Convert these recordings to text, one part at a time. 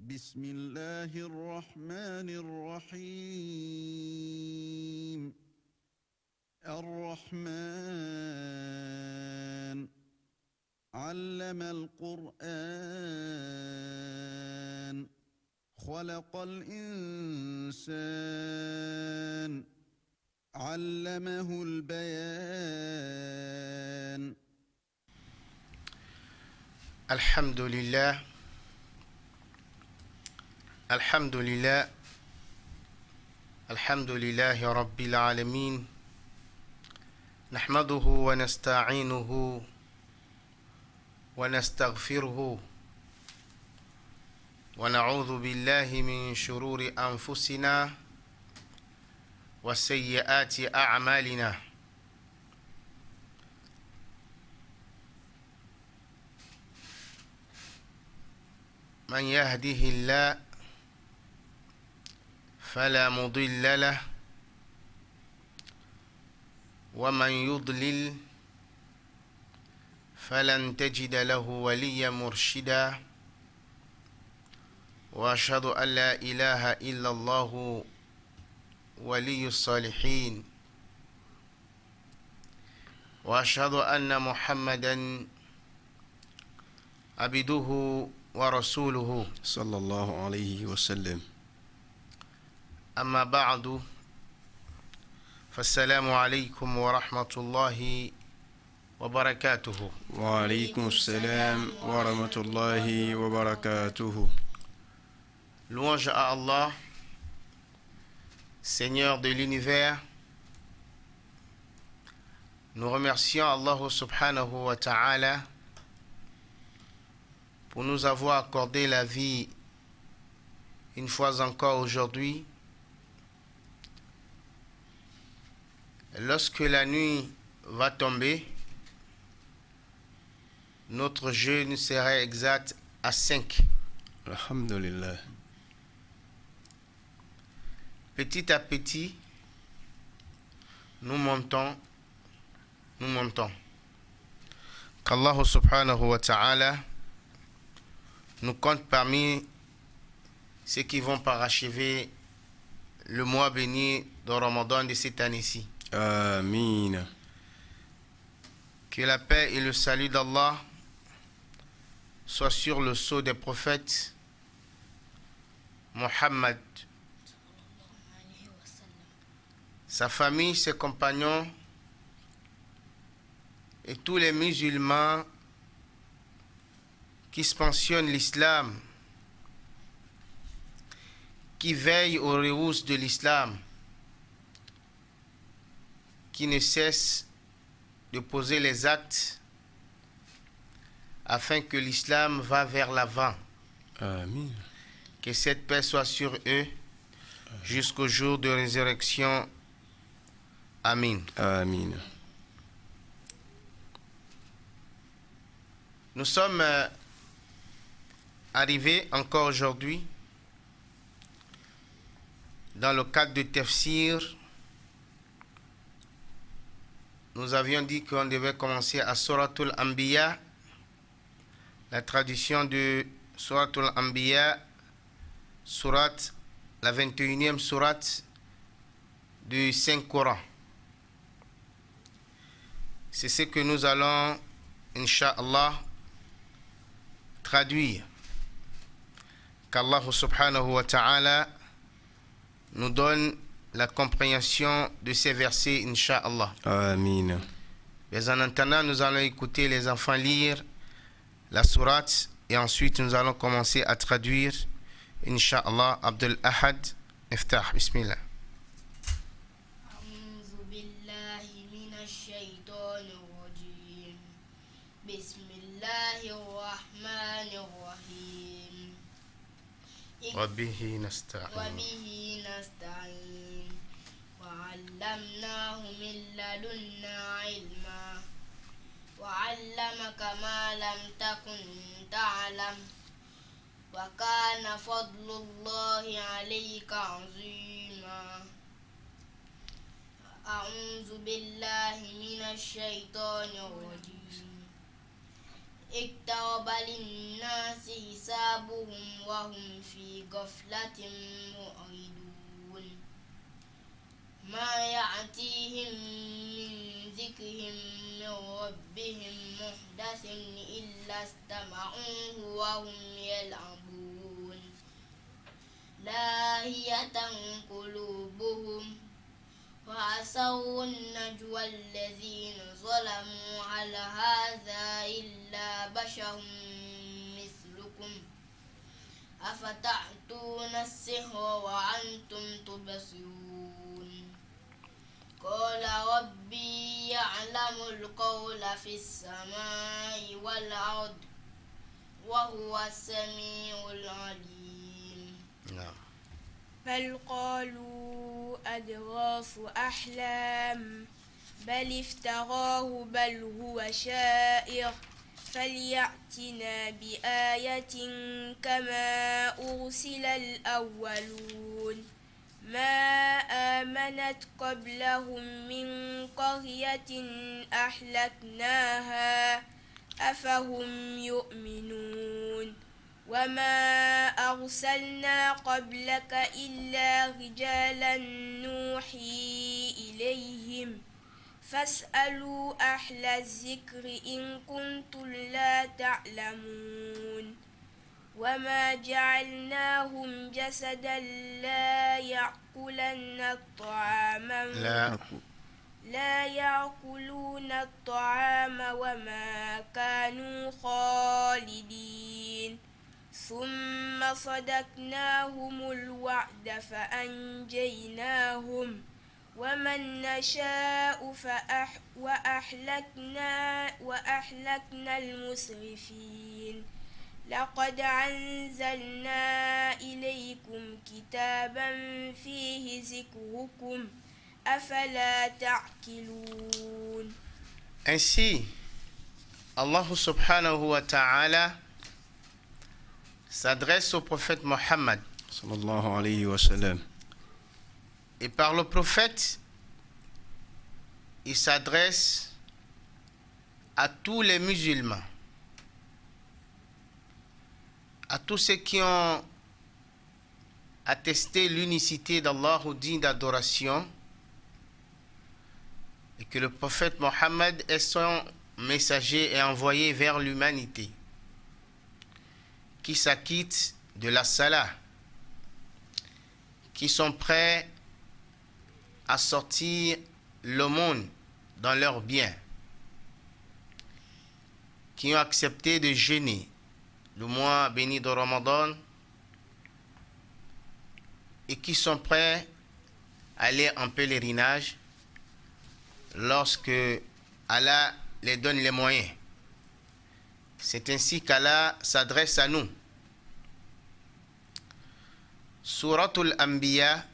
بسم الله الرحمن الرحيم الرحمن علم القرآن خلق الإنسان علمه البيان الحمد لله الحمد لله الحمد لله رب العالمين نحمده ونستعينه ونستغفره ونعوذ بالله من شرور أنفسنا وسيئات أعمالنا من يهده الله فلا مضل له ومن يضلل فلن تجد له وليا مرشدا وأشهد أن لا إله إلا الله ولي الصالحين وأشهد أن محمدا عبده ورسوله صلى الله عليه وسلم. أما بعد فالسلام عليكم ورحمة الله وبركاته. وعليكم السلام ورحمة الله وبركاته. Louange à Allah, Seigneur de l'univers. Nous remercions Allah subhanahu wa ta'ala pour nous avoir accordé la vie une fois encore aujourd'hui. Lorsque la nuit va tomber, notre jeûne serait exact à 5. Alhamdulillah. Petit à petit, nous montons. Qu'Allah subhanahu wa ta'ala nous compte parmi ceux qui vont parachever le mois béni de Ramadan de cette année-ci. Amin. Que la paix et le salut d'Allah soient sur le sceau des prophètes Mohammed, sa famille, ses compagnons et tous les musulmans qui expansionnent l'islam, qui veillent aux rehousses de l'islam, qui ne cessent de poser les actes afin que l'islam va vers l'avant. Amin. Que cette paix soit sur eux jusqu'au jour de résurrection. Amin. Amin. Nous sommes arrivés encore aujourd'hui dans le cadre de Tafsir. Nous avions dit qu'on devait commencer à Suratul Anbiya, la traduction de Suratul Anbiya, la 21e sourate du Saint-Coran. C'est ce que nous allons, Inch'Allah, traduire. Qu'Allah subhanahu wa ta'ala nous donne la compréhension de ces versets, Inch'Allah. Amin. Mais en attendant, nous allons écouter les enfants lire la sourate et ensuite nous allons commencer à traduire, Inch'Allah. Abdul Ahad, Iftah, Bismillah. وبه نستعين وعلمناه من لدنا علما وعلمك ما لم تكن تعلم وكان فضل الله عليك عظيما أعوذ بالله من الشيطان الرجيم اقترب للناس حسابهم وهم في غفلة معرضون ما يأتيهم من ذكرهم من ربهم محدث إلا استمعوه وهم يلعبون لاهية قلوبهم وأسروا النجوى الذين ظلموا هل هذا إلا بشر مثلكم أفتأتون السحر وأنتم تبصرون قال ربي يعلم القول في السماء والأرض وهو السميع العليم. نعم. بل قالوا أضغاث أحلام بل افتراه بل هو شاعر فليأتنا بآية كما أرسل الأولون ما آمنت قبلهم من قرية أهلكناها أفهم يؤمنون وما أرسلنا قبلك إلا رجالا نوحي إليهم فاسألوا أهل الذكر إن كنتم لا تعلمون وما جعلناهم جسدا لا يأكلون الطعام وما كانوا خالدين ثم صدقناهم الوعد فأنجيناهم ومن نشاء وأهلكنا المسرفين لقد أنزلنا إليكم كتابا فيه ذكركم أفلا تعقلون. Ainsi, Allah subhanahu wa ta'ala s'adresse au prophète Mohammed. Sallallahu alayhi wa sallam. Et par le prophète, il s'adresse à tous les musulmans, à tous ceux qui ont attesté l'unicité d'Allah au digne d'adoration, et que le prophète Mohammed est son messager et envoyé vers l'humanité, qui s'acquittent de la salah, qui sont prêts à sortir le monde dans leurs biens, qui ont accepté de jeûner le mois béni de Ramadan et qui sont prêts à aller en pèlerinage lorsque Allah les donne les moyens. C'est ainsi qu'Allah s'adresse à nous. Suratul Anbiya,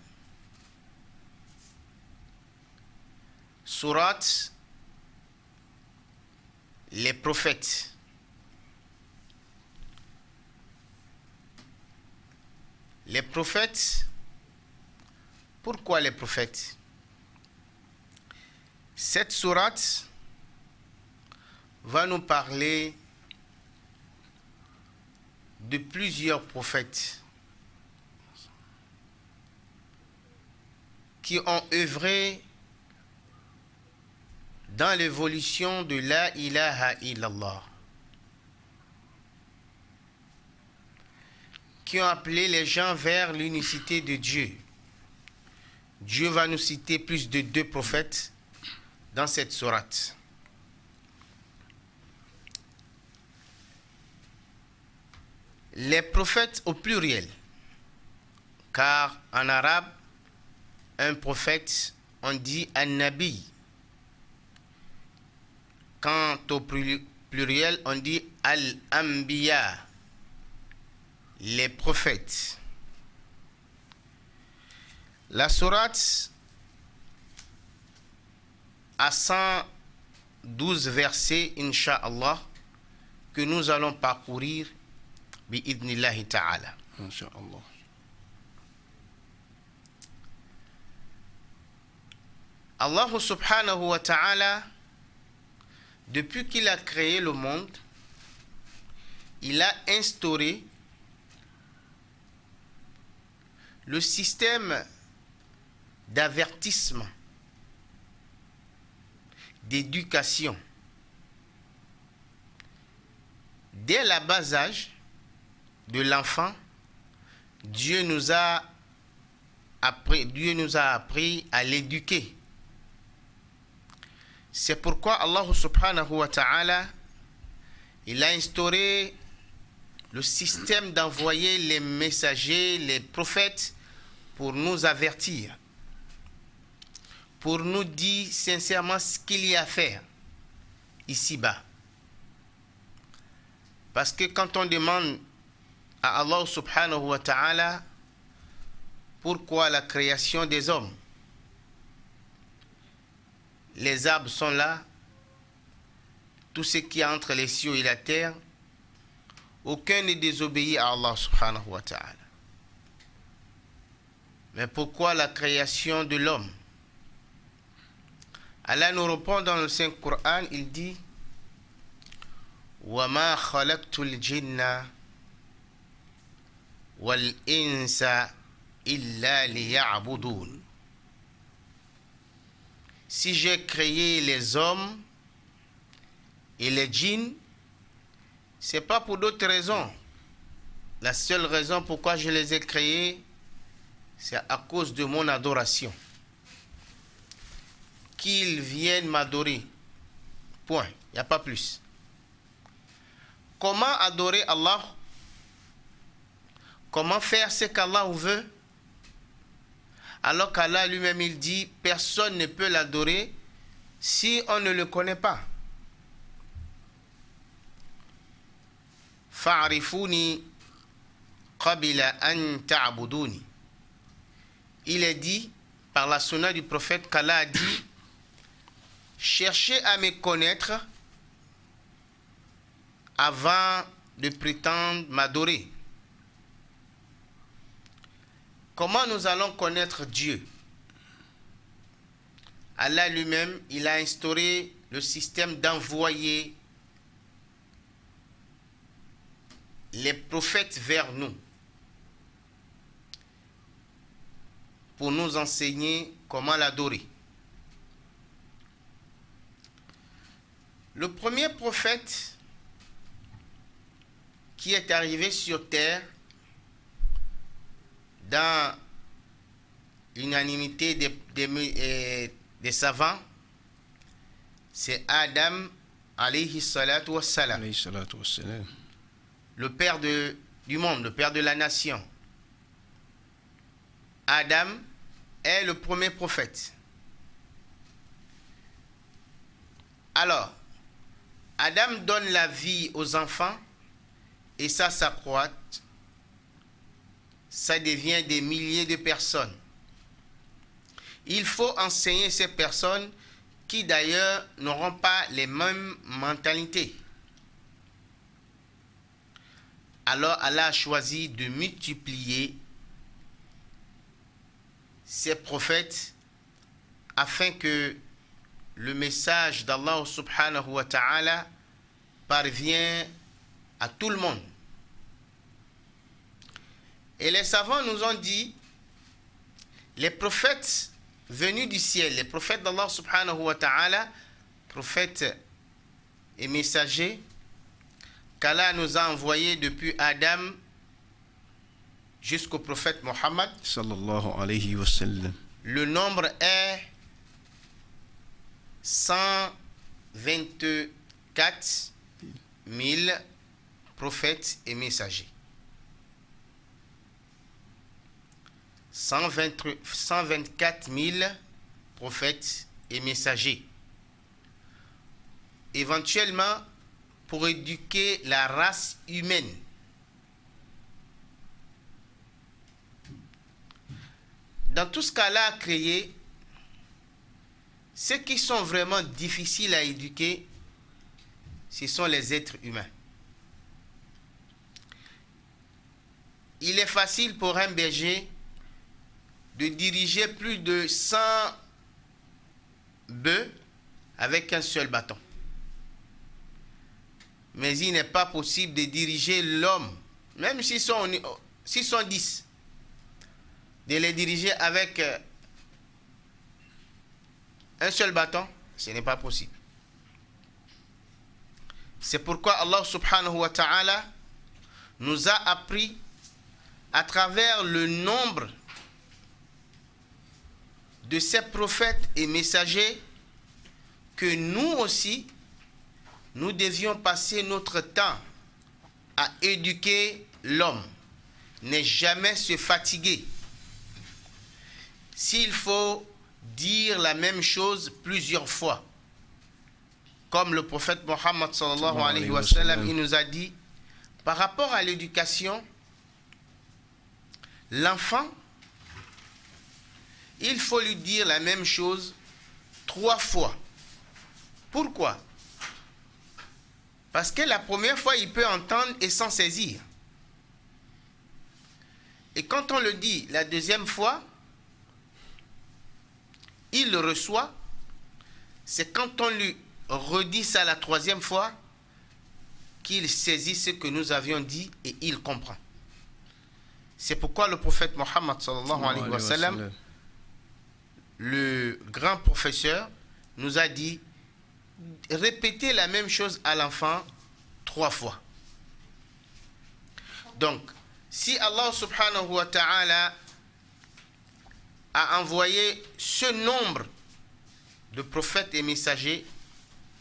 sourate les prophètes. Les prophètes, pourquoi les prophètes? Cette sourate va nous parler de plusieurs prophètes qui ont œuvré dans l'évolution de la ilaha illallah, qui ont appelé les gens vers l'unicité de Dieu. Dieu va nous citer plus de 2 prophètes dans cette sourate. Les prophètes au pluriel, car en arabe, un prophète, on dit an-nabi. Quant au pluriel, on dit al-anbiya, les prophètes. La sourate a 112 versets, Inch'Allah, que nous allons parcourir bi'idnillahi ta'ala. Inch'Allah. Allah subhanahu wa ta'ala, depuis qu'il a créé le monde, il a instauré le système d'avertissement, d'éducation. Dès le bas âge de l'enfant, Dieu nous a appris à l'éduquer. C'est pourquoi Allah subhanahu wa ta'ala, il a instauré le système d'envoyer les messagers, les prophètes, pour nous avertir, pour nous dire sincèrement ce qu'il y a à faire ici-bas. Parce que quand on demande à Allah subhanahu wa ta'ala pourquoi la création des hommes, les arbres sont là, tout ce qui est entre les cieux et la terre, aucun ne désobéit à Allah subhanahu wa ta'ala. Mais pourquoi la création de l'homme? Allah nous répond dans le Saint-Coran, il dit وَمَا خَلَقْتُ الْجِنَّ وَالْإِنسَ إِلَّا لِيَعْبُدُونَ. Si j'ai créé les hommes et les djinns, ce n'est pas pour d'autres raisons. La seule raison pourquoi je les ai créés, c'est à cause de mon adoration. Qu'ils viennent m'adorer. Point. Il n'y a pas plus. Comment adorer Allah? Comment faire ce qu'Allah veut? Alors qu'Allah lui-même il dit, personne ne peut l'adorer si on ne le connaît pas. Fa'arifuni qabila an ta'buduni. Il est dit par la sunna du prophète qu'Allah a dit, cherchez à me connaître avant de prétendre m'adorer. Comment nous allons connaître Dieu? Allah lui-même, il a instauré le système d'envoyer les prophètes vers nous pour nous enseigner comment l'adorer. Le premier prophète qui est arrivé sur terre dans l'unanimité des savants, c'est Adam alayhi salatu wassalam, Alayhi salatu wassalam. le père du monde, le père de la nation. Adam est le premier prophète. Alors, Adam donne la vie aux enfants et ça s'accroît. Ça devient des milliers de personnes. Il faut enseigner ces personnes qui d'ailleurs n'auront pas les mêmes mentalités. Alors Allah a choisi de multiplier ces prophètes afin que le message d'Allah subhanahu wa ta'ala parvienne à tout le monde. Et les savants nous ont dit, les prophètes venus du ciel, les prophètes d'Allah subhanahu wa ta'ala, prophètes et messagers, qu'Allah nous a envoyés depuis Adam jusqu'au prophète Mohammed. Sallallahu alayhi wa sallam. Le nombre est 124 000 prophètes et messagers. 124 000 prophètes et messagers. Éventuellement, pour éduquer la race humaine. Dans tout ce qu'Allah a créé, ceux qui sont vraiment difficiles à éduquer, ce sont les êtres humains. Il est facile pour un berger de diriger plus de 100 bœufs avec un seul bâton. mais il n'est pas possible de diriger l'homme, même s'ils sont 10, de les diriger avec un seul bâton, ce n'est pas possible. C'est pourquoi Allah subhanahu wa ta'ala nous a appris à travers le nombre de ces prophètes et messagers que nous aussi, nous devions passer notre temps à éduquer l'homme. Ne jamais se fatiguer. S'il faut dire la même chose plusieurs fois, comme le prophète Mohammed sallallahu alayhi wa sallam, il nous a dit, par rapport à l'éducation, l'enfant, il faut lui dire la même chose 3 fois. Pourquoi? Parce que la première fois, il peut entendre et s'en saisir. Et quand on le dit la deuxième fois, il le reçoit. C'est quand on lui redit ça la 3e fois qu'il saisit ce que nous avions dit et il comprend. C'est pourquoi le prophète Mohammed sallallahu alayhi wa sallam, le grand professeur, nous a dit: répétez la même chose à l'enfant 3 fois. Donc, si Allah subhanahu wa ta'ala a envoyé ce nombre de prophètes et messagers,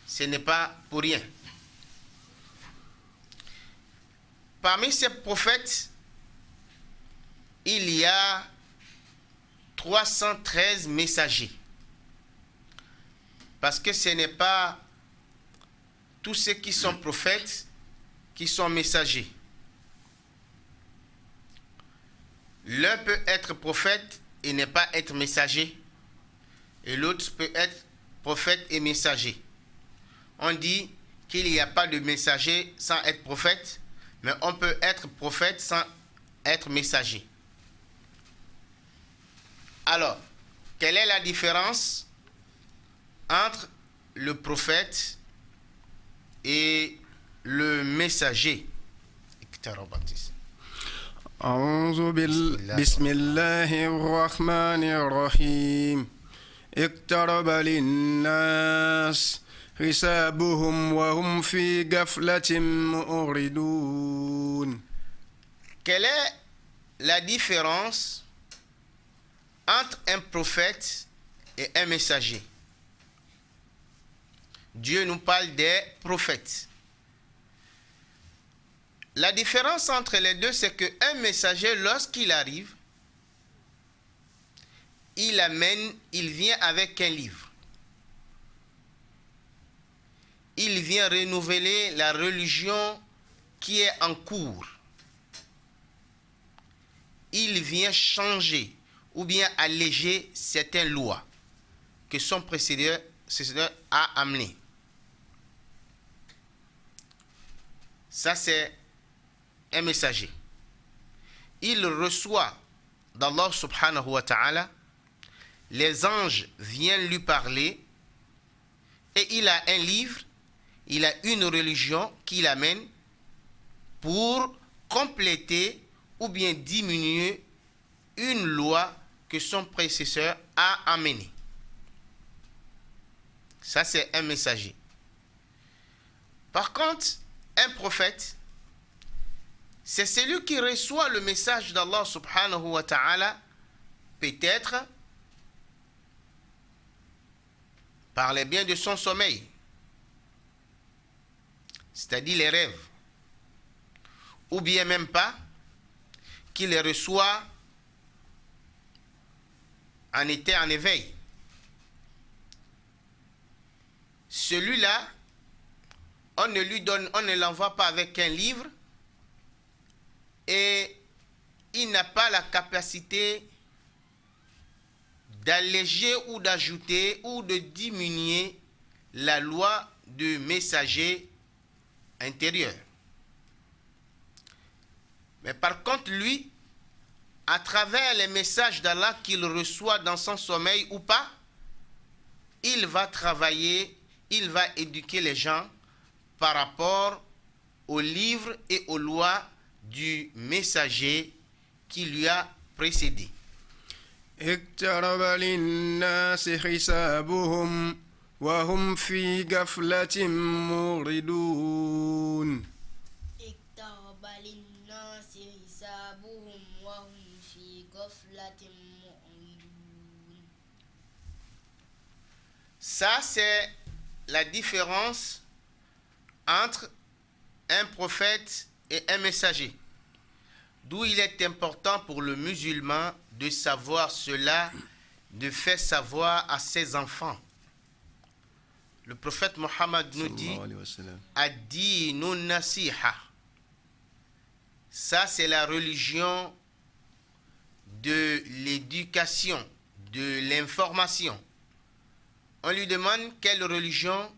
ce n'est pas pour rien. Parmi ces prophètes, il y a 313 messagers. Parce que ce n'est pas tous ceux qui sont prophètes qui sont messagers. L'un peut être prophète et ne pas être messager, et l'autre peut être prophète et messager. On dit qu'il n'y a pas de messager sans être prophète, mais on peut être prophète sans être messager. Alors, quelle est la différence entre le prophète et le messager? بسم الله الرحمن الرحيم اقترب للناس حسابهم وهم في غفلة معرضون. Quelle est la différence entre un prophète et un messager? Dieu nous parle des prophètes. La différence entre les deux, c'est qu'un messager, lorsqu'il arrive, il vient avec un livre. Il vient renouveler la religion qui est en cours. Il vient changer ou bien alléger certaines lois que son précédent a amenées. Ça, c'est un messager. Il reçoit d'Allah subhanahu wa ta'ala, les anges viennent lui parler et il a un livre, il a une religion qu'il amène pour compléter ou bien diminuer une loi que son prédécesseur a amenée. Ça, c'est un messager. Par contre, un prophète, c'est celui qui reçoit le message d'Allah subhanahu wa ta'ala, peut-être par les biens de son sommeil, c'est-à-dire les rêves, ou bien même pas, qui les reçoit en état en éveil. Celui-là, on ne l'envoie pas avec un livre et il n'a pas la capacité d'alléger ou d'ajouter ou de diminuer la loi du messager intérieur. Mais par contre, lui, à travers les messages d'Allah qu'il reçoit dans son sommeil ou pas, il va travailler, il va éduquer les gens par rapport aux livres et aux lois du messager qui lui a précédé. اقترب للناس حسابهم وهم في غفلة معرضون. اقترب للناس حسابهم وهم في غفلة معرضون. Ça, c'est la différence entre un prophète et un messager. D'où il est important pour le musulman de savoir cela, de faire savoir à ses enfants. Le prophète Mohammed nous dit Ad-dinu nasiha. Ça, c'est la religion de l'éducation, de l'information. On lui demande quelle religion.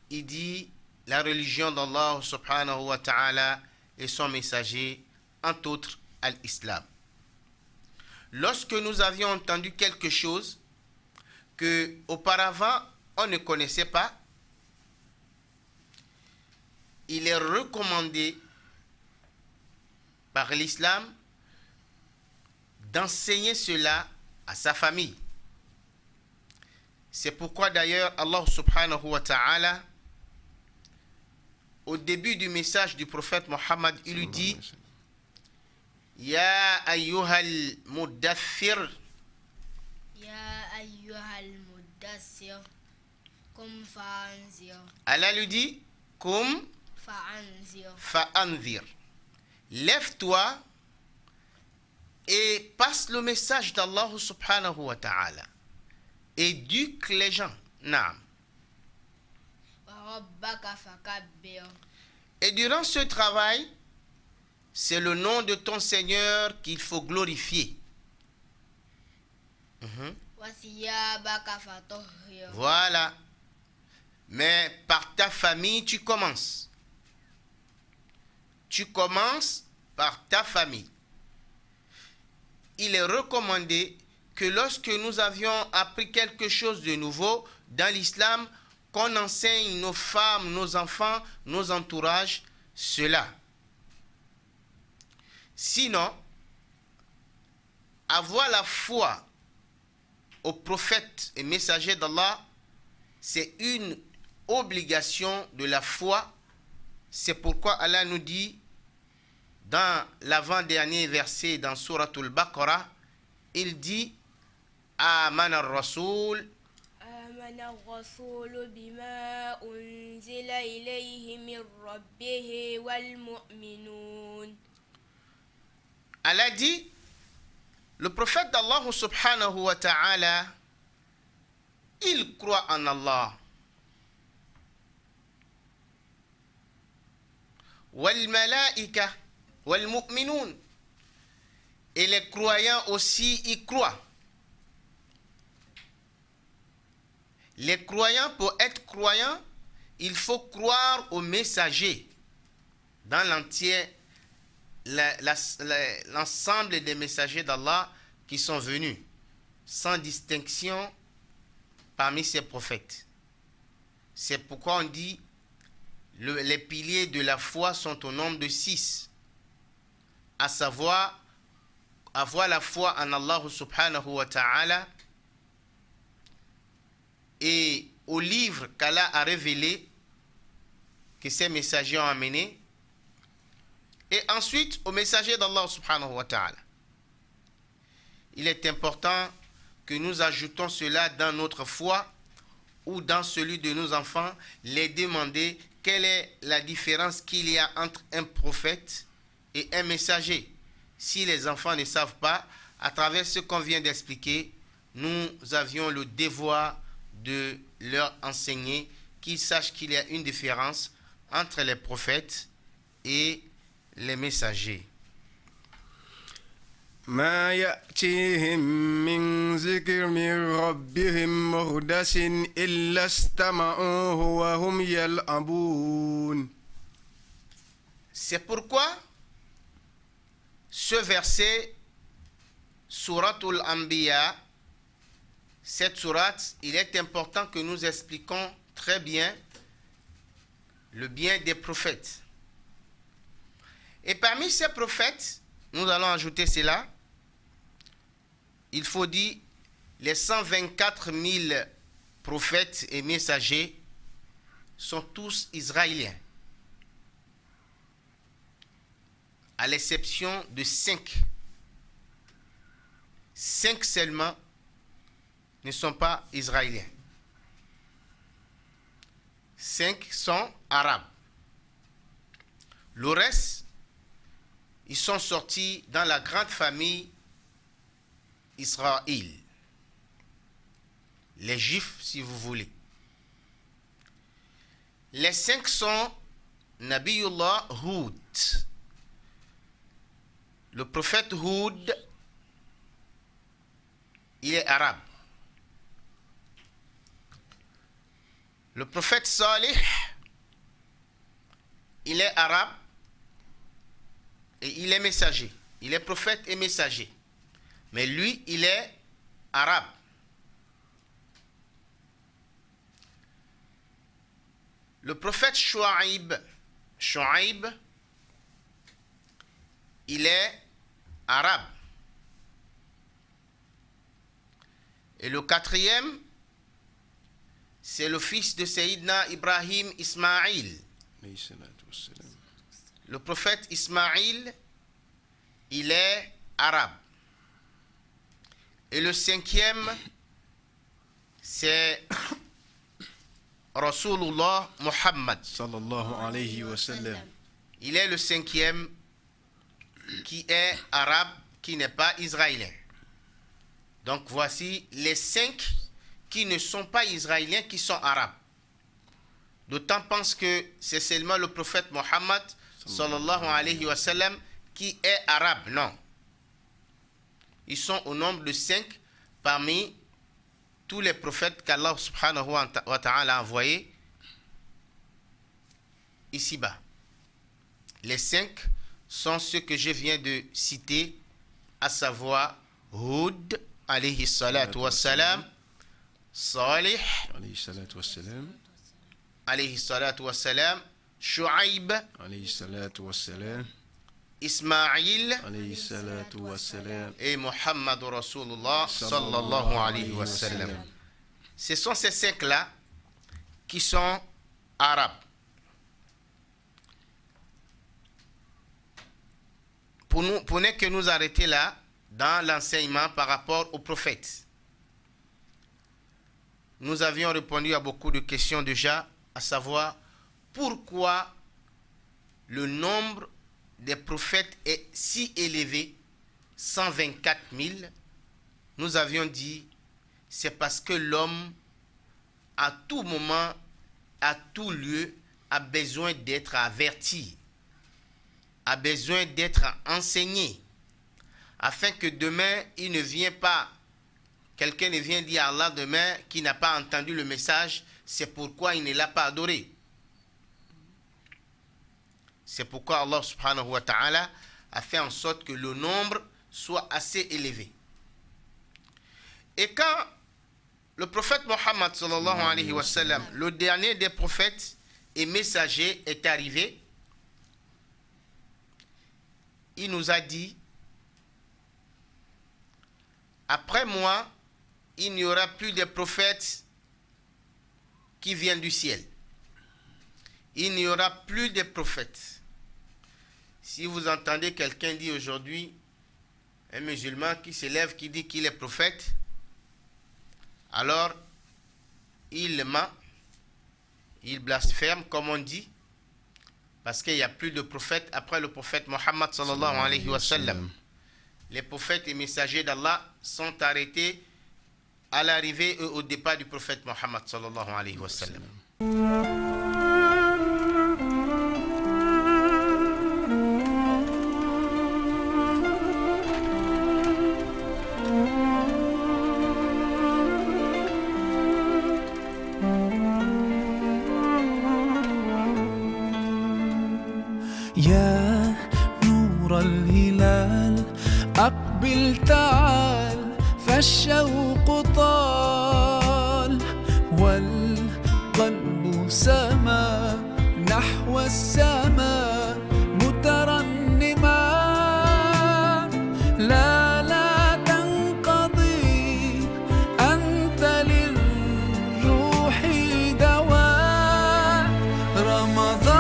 Il dit la religion d'Allah subhanahu wa ta'ala et son messager, entre autres, l'islam. Lorsque nous avions entendu quelque chose que auparavant on ne connaissait pas, il est recommandé par l'islam d'enseigner cela à sa famille. C'est pourquoi d'ailleurs Allah subhanahu wa ta'ala, au début du message du prophète Mohammed, il lui dit Ya ayyuhal muddathir. Ya ayyuhal muddathir. Kum fa'anzir. Allah lui dit Kum Fa'anzir. fa'anzir. Lève-toi et passe le message d'Allah subhanahu wa ta'ala. Éduque les gens. Naam. Wa rabbaka fakabbir. Et durant ce travail, c'est le nom de ton Seigneur qu'il faut glorifier. Wa thiyabaka fatahhir. Voilà. Mais par ta famille, tu commences. Tu commences par ta famille. Il est recommandé que lorsque nous avions appris quelque chose de nouveau dans l'islam, qu'on enseigne nos femmes, nos enfants, nos entourages, cela. Sinon, avoir la foi au prophète et messager d'Allah, c'est une obligation de la foi. C'est pourquoi Allah nous dit dans l'avant-dernier verset dans Suratul Baqarah, il dit Amana ar-Rasul. Amana ar-Rasul bima unzila ilayhi min rabbih wal mu'minun. Allah dit, le prophète d'Allah subhanahu wa ta'ala, il croit en Allah. Wal malaika wal mu'minun. Et les croyants aussi y croient. Les croyants, pour être croyants, il faut croire aux messagers dans l'entier. L'ensemble des messagers d'Allah qui sont venus sans distinction parmi ces prophètes. C'est pourquoi on dit les piliers de la foi sont au nombre de 6, à savoir avoir la foi en Allah subhanahu wa ta'ala et au livre qu'Allah a révélé que ces messagers ont amené, et ensuite au messager d'Allah subhanahu wa ta'ala. Il est important que nous ajoutons cela dans notre foi ou dans celui de nos enfants, les demander quelle est la différence qu'il y a entre un prophète et un messager. Si les enfants ne savent pas, à travers ce qu'on vient d'expliquer, nous avions le devoir de leur enseigner, qu'ils sachent qu'il y a une différence entre les prophètes et les messagers. ما يأتيهم من ذكر من ربهم محدث إلا استمعوه وهم يلعبون. C'est pourquoi ce verset, Suratul Anbiya, cette sourate, il est important que nous expliquons très bien le bien des prophètes. Et parmi ces prophètes, nous allons ajouter cela, il faut dire les 124 000 prophètes et messagers sont tous israéliens, à l'exception de 5. 5 seulement ne sont pas israéliens. 5 sont arabes. Le reste, ils sont sortis dans la grande famille Israël. Les Juifs, si vous voulez. Les 5 sont Nabiyullah Hud. Le prophète Hud, il est arabe. Le prophète Salih, il est arabe et il est messager. Il est prophète et messager. Mais lui, il est arabe. Le prophète Shuaib, il est arabe. Et le 4e, c'est le fils de Sayyidina Ibrahim, Ismaïl. Le prophète Ismaïl, il est arabe. Et le 5e, c'est Rasulullah Muhammad. Sallallahu alayhi wa sallam. Il est le 5e qui est arabe, qui n'est pas israélien. Donc voici les 5 qui ne sont pas israéliens, qui sont arabes. D'autant pense que c'est seulement le prophète Mohammed sallallahu alayhi wa sallam qui est arabe. Non. Ils sont au nombre de 5 parmi tous les prophètes qu'Allah subhanahu wa ta'ala a envoyés ici-bas. Les 5 sont ceux que je viens de citer, à savoir Hud alayhi salatu wa salam, Salih Alayhi salatu wassalam. alayhi salatu wa salam, Shuaib, Alayhi salatu wassalam. Ismaïl Alayhi salatu wassalam. et Muhammad Rasulullah sallallahu alayhi wa sallam. Ce sont ces 5-là qui sont arabes. Pour ne que nous arrêter là dans l'enseignement par rapport aux prophètes. Nous avions répondu à beaucoup de questions déjà, à savoir pourquoi le nombre des prophètes est si élevé, 124 000. Nous avions dit, c'est parce que l'homme, à tout moment, à tout lieu, a besoin d'être averti, a besoin d'être enseigné, afin que demain, il ne vienne pas, quelqu'un ne vient dire à Allah demain qui n'a pas entendu le message, c'est pourquoi il ne l'a pas adoré. C'est pourquoi Allah subhanahu wa ta'ala a fait en sorte que le nombre soit assez élevé. Et quand le prophète Mohammed sallallahu alayhi wa sallam, le dernier des prophètes et messagers, est arrivé, il nous a dit, après moi, il n'y aura plus de prophètes qui viennent du ciel. Il n'y aura plus de prophètes. Si vous entendez quelqu'un dire aujourd'hui, un musulman qui s'élève, qui dit qu'il est prophète, alors il ment, il blasphème, comme on dit, parce qu'il n'y a plus de prophètes après le prophète Mohammed sallallahu alayhi wa sallam. Les prophètes et messagers d'Allah sont arrêtés à l'arrivée et au départ du prophète Mohammed sallallahu alayhi wa sallam. يا نور الهلال أقبل تعال فالشوق طال والقلب سما نحو السماء مترنما رمضان